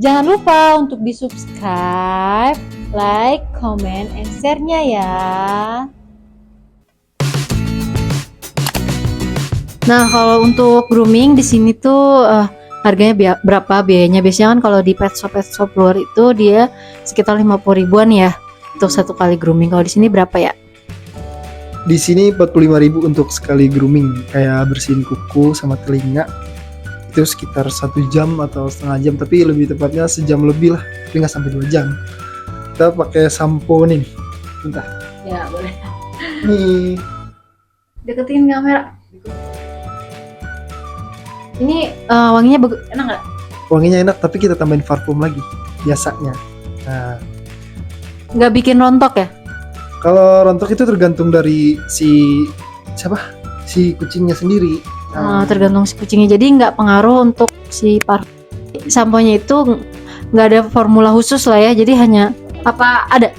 Jangan lupa untuk di subscribe, like, comment, and share-nya ya. Nah, kalau untuk grooming di sini tuh harganya berapa biayanya? Biasanya kan kalau di pet shop luar itu dia sekitar 50 ribuan ya untuk satu kali grooming. Kalau di sini berapa ya? Di sini 45.000 untuk sekali grooming, kayak bersihin kuku sama telinga. Itu sekitar 1 jam atau setengah jam, tapi lebih tepatnya sejam lebih lah, tapi nggak sampai 2 jam. Kita pakai sampo nih. Bentar. Ya, boleh. Nih. Deketin kamera. Ini wanginya bagus, enak nggak? Wanginya enak, tapi kita tambahin parfum lagi biasanya. Nah, Nggak bikin rontok ya? kalau rontok itu tergantung dari si kucingnya sendiri. Tergantung si kucingnya, jadi nggak pengaruh untuk si parfum. Samponya itu nggak ada formula khusus lah ya, jadi hanya apa ada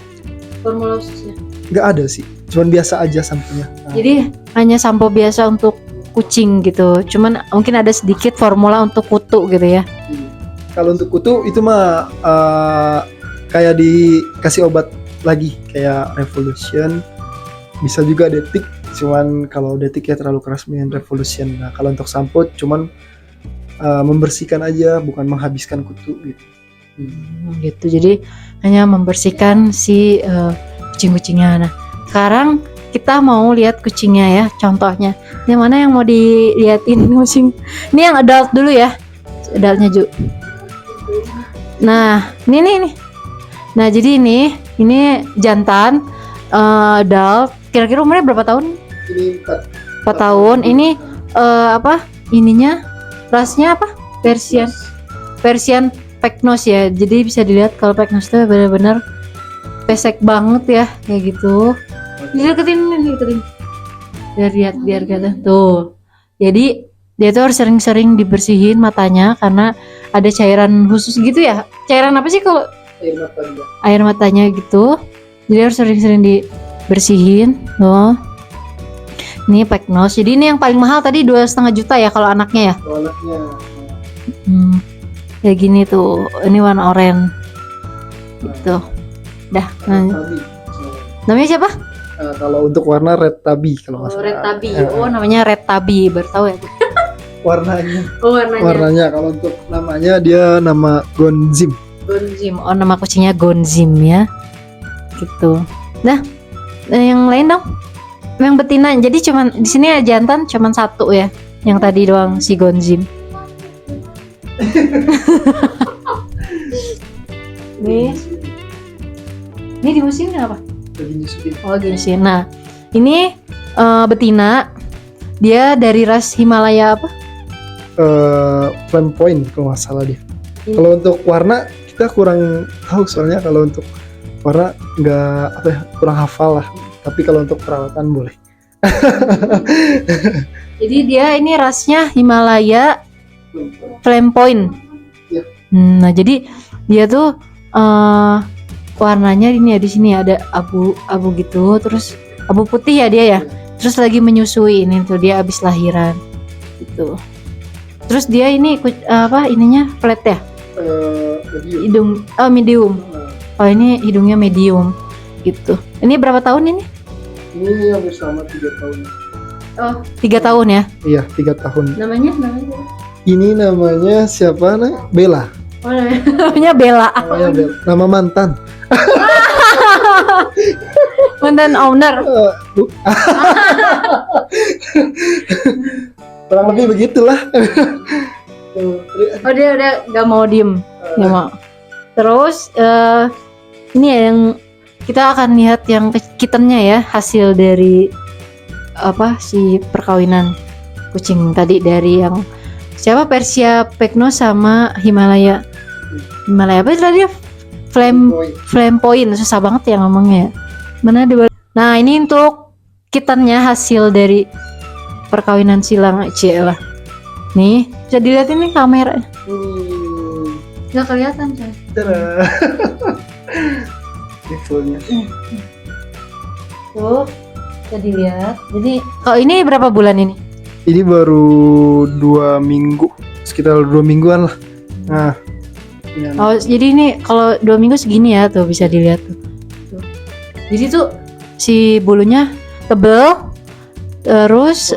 formula khususnya? Nggak ada sih, cuman biasa aja samponya. Jadi hanya sampo biasa untuk kucing gitu, cuman mungkin ada sedikit formula untuk kutu gitu ya. Kalau untuk kutu itu mah kayak dikasih obat lagi, kayak Revolution, bisa juga Detik. Cuman kalau Detik ya terlalu keras dengan Revolution. Nah, kalau untuk sampo cuman membersihkan aja, bukan menghabiskan kutu gitu. Gitu, jadi hanya membersihkan si kucing-kucingnya. Nah, sekarang kita mau lihat kucingnya ya, contohnya. Yang mana yang mau diliatin kucing? Ini yang adult dulu ya, adultnya Ju. Nah, ini. Nah, jadi ini jantan adult. Kira-kira umurnya berapa tahun? Ini 4 tahun. Ini ininya rasnya apa? Persian Peknos ya. Jadi bisa dilihat kalau Peknos itu benar-benar pesek banget ya, kayak gitu. Deketin. Biar kelihatan tuh. Jadi dia tuh harus sering-sering dibersihin matanya karena ada cairan khusus gitu ya. Cairan apa sih kalau air matanya gitu? Jadi harus sering-sering dibersihin loh. Ini Peknos. Jadi ini yang paling mahal tadi 2,5 juta ya kalau anaknya ya. Kalau anaknya Kayak gini tuh. Ini warna oranye. Gitu. Dah. Namanya siapa? kalau untuk warna red tabby kalau nggak salah. Red Tabby. Namanya Red Tabby. Baru tahu ya. Warnanya. Warnanya. Kalau untuk namanya dia nama Gonzim. Gonzim. Nama kucingnya Gonzim ya. Gitu. Nah, yang lain dong. Yang betina. Jadi cuman di sini ya jantan cuman 1 ya. Yang tadi doang si Gonzim. Nih. Ini di musim apa? Lagi nyusuin. Oh, gini. Nah, ini betina. Dia dari ras Himalaya apa? Flame Point kalau nggak salah dia. Iya. Kalau untuk warna kita kurang tahu, soalnya kalau untuk warna kurang hafal lah. Tapi kalau untuk perawatan boleh. Jadi dia ini rasnya Himalaya Flame Point. Iya. Nah, jadi dia tuh warnanya ini ya, di sini ada abu gitu, terus abu putih ya dia ya. Terus lagi menyusui, ini tuh dia habis lahiran gitu. Terus dia ini ininya flat ya? Medium. Hidung medium. Oh, ini hidungnya medium gitu. Ini berapa tahun ini? Ini hampir sama 3 tahun. Oh, 3 tahun ya. Iya, 3 tahun. Namanya? Ini namanya siapa? Bella. Oh, namanya Bella. Namanya Bella. Nama mantan. Mantan owner. Kurang lebih begitulah. Oh, dia udah gak mau diem. Gak mau. Terus ini ya yang kita akan lihat yang kittennya ya, hasil dari si perkawinan kucing tadi dari yang siapa, Persia Peknos sama Himalaya apa itu tadi? Flame Point. Susah banget ya ngomongnya. Mana di. Nah, ini untuk kittennya hasil dari perkawinan silang lah. Nih, bisa dilihat ini kamera. Nggak kelihatan coy. Infonya. Tuh, bisa dilihat. Jadi, kalau ini berapa bulan ini? Ini baru 2 minggu, sekitar 2 mingguan lah. Nah, Ya, Oh, jadi ini kalau 2 minggu segini ya tuh bisa dilihat tuh. Tuh. Jadi tuh si bulunya tebel, terus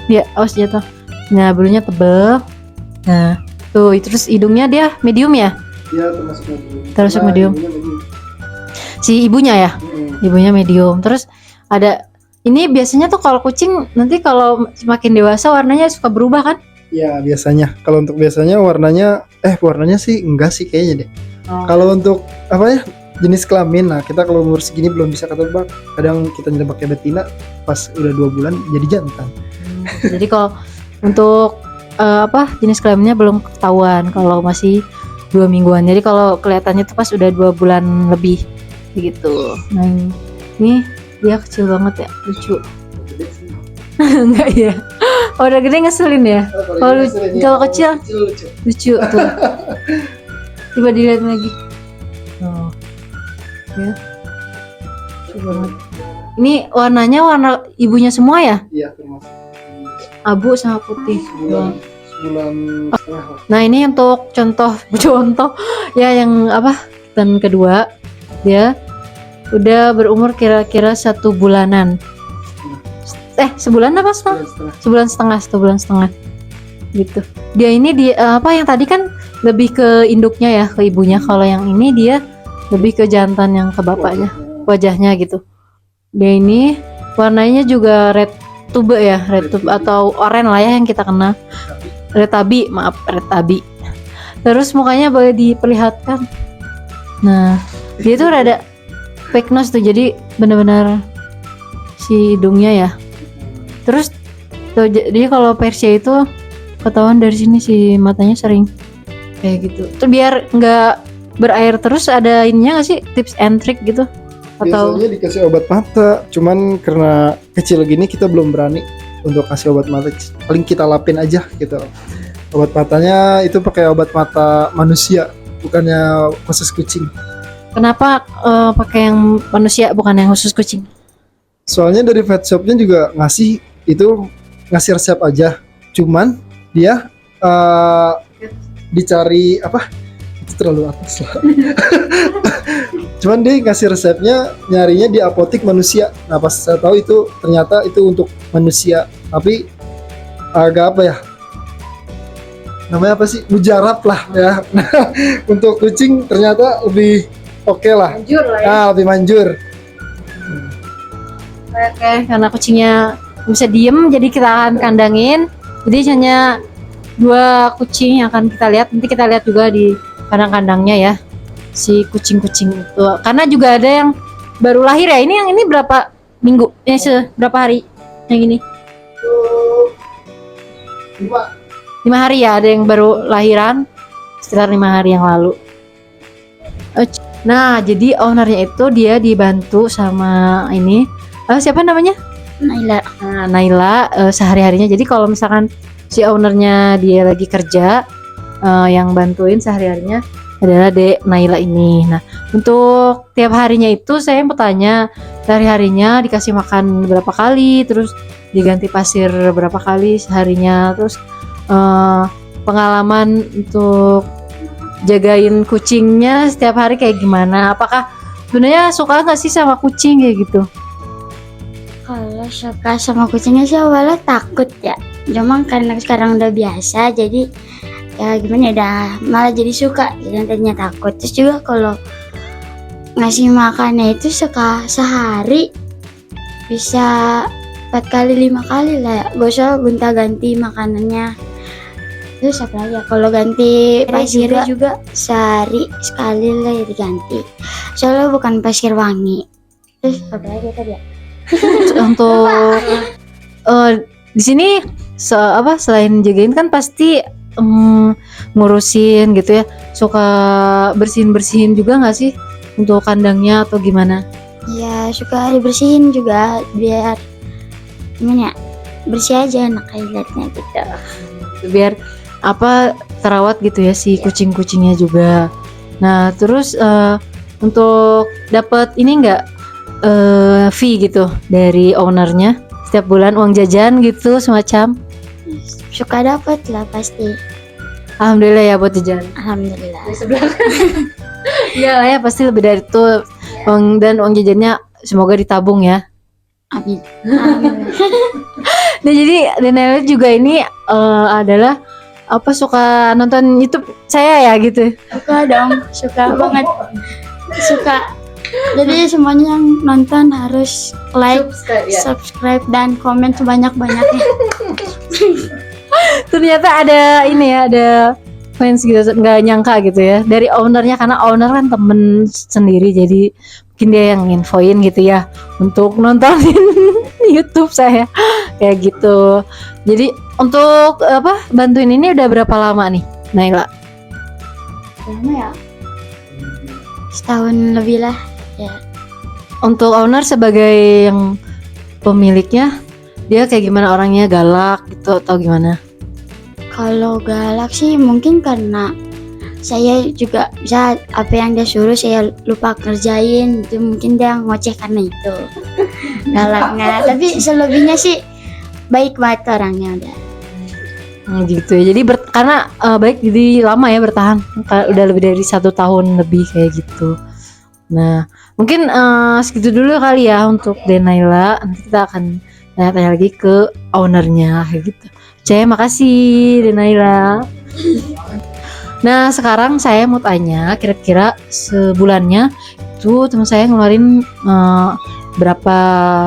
ya awas jatuh. Nah bulunya tebel. Nah tuh terus hidungnya dia medium ya, dia termasuk medium. Termasuk Karena medium. ibunya medium. si ibunya ya, Hmm. ibunya medium. Terus ada ini biasanya tuh kalau kucing nanti kalau semakin dewasa warnanya suka berubah kan? Ya biasanya. Kalau untuk biasanya warnanya sih enggak sih kayaknya deh. Oh. Kalau untuk apa ya jenis kelamin, nah kita kalau umur segini belum bisa ketebak. Kadang kita pakai betina, pas udah 2 bulan jadi jantan. Jadi kalau untuk jenis kelaminnya belum ketahuan kalau masih 2 mingguan. Jadi kalau kelihatannya tuh pas udah 2 bulan lebih gitu. Nah ini dia kecil banget ya, lucu. Enggak ya? Oh, udah gede ngeselin ya? Kalau kecil lucu tuh. Coba dilihat lagi. Oh, ya. Lucu banget. Ini warnanya warna ibunya semua ya? Iya termasuk Abu sama putih. sebulan setengah lah. Nah ini untuk contoh ya yang dan kedua dia udah berumur kira-kira 1 bulanan. Sebulan apa setengah? Sebulan setengah gitu. Dia ini yang tadi kan lebih ke induknya ya, ke ibunya. Kalau yang ini dia lebih ke jantan yang ke bapaknya, wajahnya gitu. Dia ini warnanya juga red tube ya, red tube atau oranye lah ya yang kita kenal. Red tabby. Terus mukanya boleh diperlihatkan. Nah, dia tuh rada fake nose tuh, jadi benar-benar si hidungnya ya. Terus tuh, jadi kalau Persia itu ketahuan dari sini si matanya sering kayak gitu. Terus biar nggak berair terus ada ininya nggak sih tips and trick gitu? Atau Biasanya dikasih obat mata, cuman karena kecil gini kita belum berani untuk kasih obat mata. Paling kita lapin aja gitu. Obat matanya itu pakai obat mata manusia, bukannya khusus kucing. kenapa pakai yang manusia bukan yang khusus kucing? Soalnya dari vet shopnya juga ngasih resep aja. Cuman dia dicari itu terlalu atas lah. Cuman dia ngasih resepnya nyarinya di apotik manusia. Nah pas saya tahu itu ternyata itu untuk manusia, tapi agak namanya apa sih, mujarab lah ya. Untuk kucing ternyata lebih oke lah. Manjur lah ya. Nah lebih manjur. Oke, karena kucingnya bisa diem jadi kita akan kandangin. Jadi hanya 2 kucing yang akan kita lihat. Nanti kita lihat juga di kandang-kandangnya ya, si kucing-kucing itu. Karena juga ada yang baru lahir ya. Ini yang ini berapa minggu? Berapa hari yang ini? 5 hari ya, ada yang baru lahiran sekitar 5 hari yang lalu. Nah, jadi ownernya itu dia dibantu sama ini siapa namanya? Naila. Nah, Naila sehari-harinya. Jadi kalau misalkan si ownernya dia lagi kerja, yang bantuin sehari-harinya adalah Dek Naila ini. Nah, untuk tiap harinya itu saya mau tanya, sehari-harinya dikasih makan berapa kali, terus diganti pasir berapa kali seharinya, terus pengalaman untuk jagain kucingnya setiap hari kayak gimana? Apakah sebenarnya suka nggak sih sama kucing kayak gitu? Kalau suka sama kucingnya sih awalnya takut ya. Cuma karena sekarang udah biasa jadi ya gimana ya, udah malah jadi suka. Jadi tadinya takut. Terus juga kalau ngasih makannya itu suka sehari bisa 4 kali 5 kali lah ya. Gak usah gonta-ganti makanannya. Terus apa lagi ya, kalau ganti pasir juga sehari sekali lah ya diganti. Soalnya bukan pasir wangi. Terus apa lagi tadi ya? Untuk di sini selain jagain kan pasti ngurusin gitu ya, suka bersihin juga nggak sih untuk kandangnya atau gimana? Ya suka dibersihin juga biar gimana ya, bersih aja enak lihatnya gitu. Biar terawat gitu ya si kucing-kucingnya juga. Nah terus untuk dapat ini nggak fee gitu dari ownernya setiap bulan, uang jajan gitu semacam? Suka dapat lah pasti. Alhamdulillah ya buat jajan. Alhamdulillah. Iya lah ya, pasti lebih dari itu. Dan uang jajannya semoga ditabung ya. Amin. Amin. Nah jadi Denel juga ini adalah apa, suka nonton YouTube saya ya gitu. Suka dong, suka banget. Suka. Jadi semuanya yang nonton harus like, subscribe dan komen sebanyak-banyaknya. Ternyata ada ini ya, ada fans gitu, nggak nyangka gitu ya dari ownernya, karena owner kan temen sendiri, jadi mungkin dia yang infoin gitu ya untuk nontonin YouTube saya kayak gitu. Jadi untuk apa, bantuin ini udah berapa lama nih Naila? Lama ya? Setahun lebih lah. Ya. Untuk owner sebagai yang pemiliknya, dia kayak gimana orangnya, galak gitu atau gimana? Kalau galak sih mungkin karena saya juga bisa apa yang dia suruh saya lupa kerjain, itu mungkin dia ngoceh karena itu galaknya. Tapi selebihnya sih baik banget orangnya udah. Gitu ya. Jadi karena baik, jadi lama ya bertahan, udah lebih dari 1 tahun lebih kayak gitu. Nah mungkin segitu dulu kali ya untuk Denaila. Nanti kita akan tanya-tanya lagi ke ownernya kayak gitu. Makasih Denaila. Nah sekarang saya mau tanya, kira-kira sebulannya itu teman saya ngeluarin berapa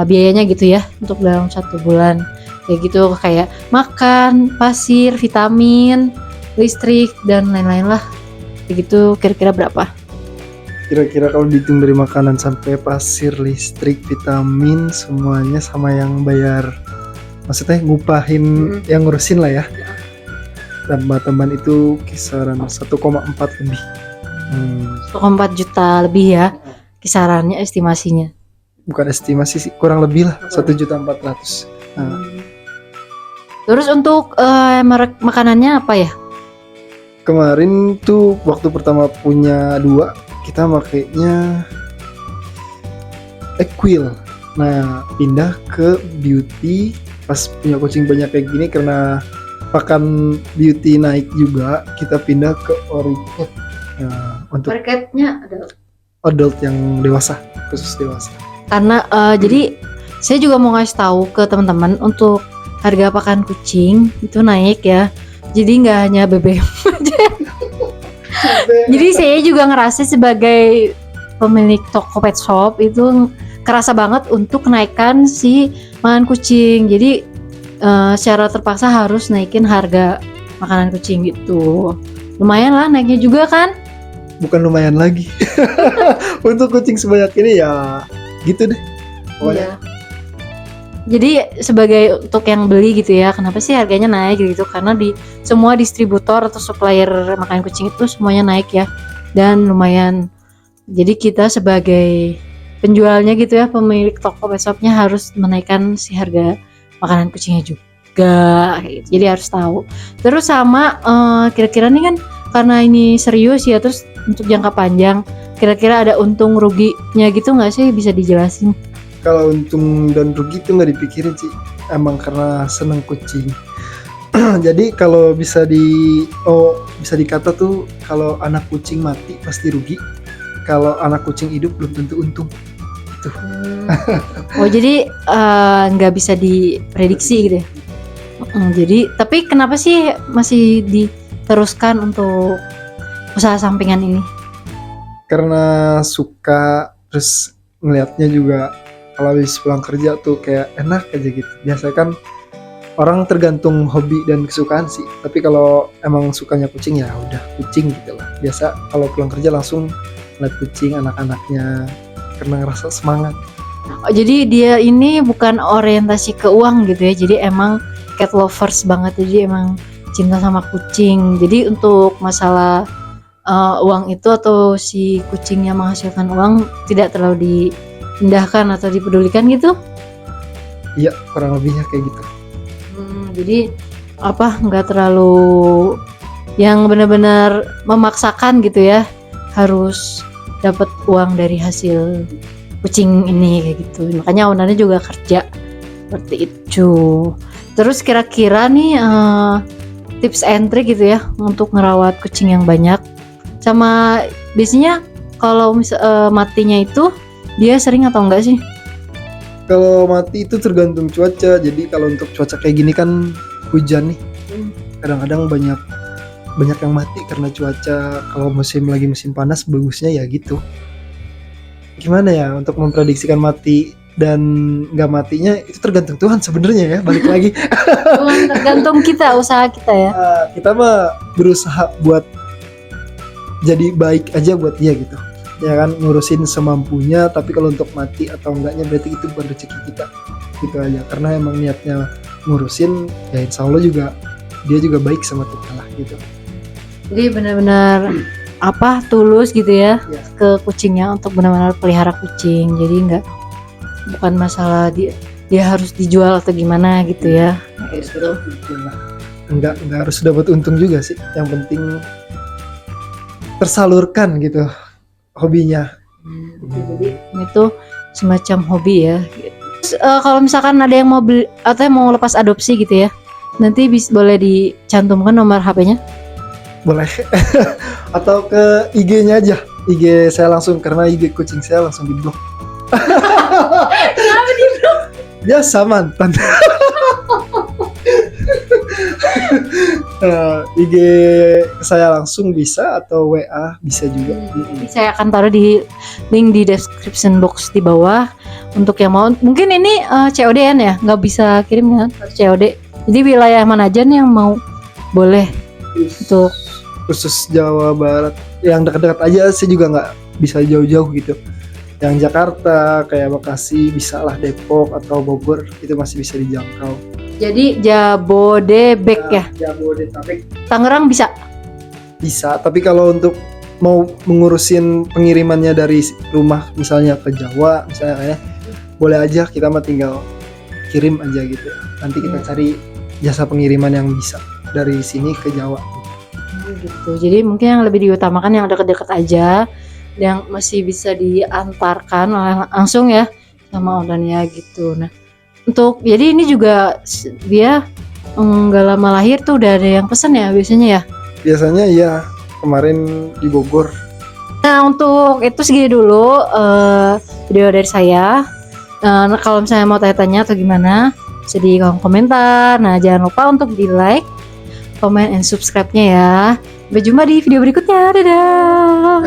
biayanya gitu ya untuk dalam 1 bulan kayak gitu, kayak makan, pasir, vitamin, listrik dan lain-lain lah kayak gitu. Kira-kira berapa? Kira-kira kalau dihitung dari makanan sampai pasir, listrik, vitamin, semuanya sama yang bayar, maksudnya ngupahin yang ngurusin lah ya, tambah-tambahan itu kisaran 1,4 lebih. 1,4 juta lebih ya kisarannya, estimasinya. Bukan estimasi sih, kurang lebih lah 1.400.000. Nah, Terus untuk merek makanannya apa ya? kemarin tuh waktu pertama punya 2, kita makainya Equil. Nah pindah ke Beauty pas punya kucing banyak kayak gini, karena pakan Beauty naik juga, kita pindah ke Oricat. Nah, untuk Marketnya ada. adult yang dewasa, khusus dewasa. Karena jadi saya juga mau ngasih tahu ke teman-teman, untuk harga pakan kucing itu naik ya. Jadi nggak hanya BBM aja. Jadi saya juga ngerasa sebagai pemilik toko pet shop itu kerasa banget untuk kenaikan si makan kucing. Jadi secara terpaksa harus naikin harga makanan kucing gitu. Lumayan lah naiknya juga kan? Bukan lumayan lagi. Untuk kucing sebanyak ini ya gitu deh. Iya. Jadi sebagai untuk yang beli gitu ya, kenapa sih harganya naik gitu? Karena di semua distributor atau supplier makanan kucing itu semuanya naik ya, dan lumayan. Jadi kita sebagai penjualnya gitu ya, pemilik toko pet shopnya harus menaikkan si harga makanan kucingnya juga gitu. Jadi harus tahu. Terus sama kira-kira nih kan karena ini serius ya, terus untuk jangka panjang kira-kira ada untung ruginya gitu nggak sih, bisa dijelasin? Kalau untung dan rugi itu nggak dipikirin sih, emang karena seneng kucing. Jadi kalau bisa dikata tuh, kalau anak kucing mati pasti rugi, kalau anak kucing hidup belum tentu untung. Gitu. Oh jadi nggak bisa diprediksi gitu ya? Jadi tapi kenapa sih masih diteruskan untuk usaha sampingan ini? Karena suka, terus ngelihatnya juga kalau habis pulang kerja tuh kayak enak aja gitu. Biasanya kan orang tergantung hobi dan kesukaan sih, tapi kalau emang sukanya kucing ya udah kucing gitu lah. Biasa kalau pulang kerja langsung lihat kucing, anak-anaknya, karena ngerasa semangat. Oh, jadi dia ini bukan orientasi ke uang gitu ya, jadi emang cat lovers banget, jadi emang cinta sama kucing. Jadi untuk masalah uang itu atau si kucingnya menghasilkan uang tidak terlalu dipindahkan atau dipedulikan gitu? Iya, kurang lebihnya kayak gitu. Jadi apa, nggak terlalu yang benar-benar memaksakan gitu ya, harus dapat uang dari hasil kucing ini kayak gitu. Makanya ownernya juga kerja seperti itu. Terus kira-kira nih tips and trick gitu ya untuk ngerawat kucing yang banyak. Sama biasanya kalau matinya itu dia sering atau enggak sih? Kalau mati itu tergantung cuaca. Jadi kalau untuk cuaca kayak gini kan hujan nih, kadang-kadang banyak yang mati karena cuaca. Kalau lagi musim panas bagusnya ya gitu. Gimana ya untuk memprediksikan mati dan nggak matinya itu tergantung Tuhan sebenarnya ya, balik lagi. Tergantung kita, usaha kita ya. Kita mah berusaha buat jadi baik aja buat dia gitu ya kan, ngurusin semampunya. Tapi kalau untuk mati atau enggaknya berarti itu bukan rezeki kita gitu aja, karena emang niatnya ngurusin ya insya Allah juga dia juga baik sama kita lah gitu. Jadi benar-benar tulus gitu ya, Ya. ke kucingnya untuk benar-benar pelihara kucing. Jadi bukan masalah dia harus dijual atau gimana gitu ya. Gitu. Enggak harus dapat untung juga sih, yang penting tersalurkan gitu hobinya. Jadi itu semacam hobi ya. Terus, kalau misalkan ada yang mau beli atau yang mau lepas adopsi gitu ya, nanti boleh dicantumkan nomor HP-nya. Boleh. Atau ke IG-nya aja, IG saya langsung, karena IG kucing saya langsung di blok. Kenapa di blok? Biasa mantan. IG saya langsung bisa, atau WA bisa juga. Saya akan taruh di link di description box di bawah untuk yang mau. Mungkin ini COD-an ya, nggak bisa kirim kan, harus COD. Jadi wilayah mana aja nih yang mau boleh untuk Khusus Jawa Barat, yang dekat-dekat aja sih, juga nggak bisa jauh-jauh gitu. Yang Jakarta kayak Bekasi bisa lah, Depok atau Bogor itu masih bisa dijangkau. jadi Jabodebek ya. Jabodetabek Tangerang bisa. bisa, tapi kalau untuk mau mengurusin pengirimannya dari rumah misalnya ke Jawa misalnya, kayak boleh aja, kita mah tinggal kirim aja gitu. Nanti kita cari jasa pengiriman yang bisa dari sini ke Jawa Gitu. Jadi mungkin yang lebih diutamakan yang dekat-dekat aja, yang masih bisa diantarkan langsung ya sama orangnya gitu. Nah, jadi ini juga dia nggak lama lahir tuh udah ada yang pesen ya biasanya ya. Kemarin di Bogor. Nah, untuk itu segini dulu video dari saya. Nah, kalau misalnya mau tanya-tanya atau gimana, bisa di kolom komentar. Nah, jangan lupa untuk di like, comment, and subscribe-nya ya. Sampai jumpa di video berikutnya. Dadah.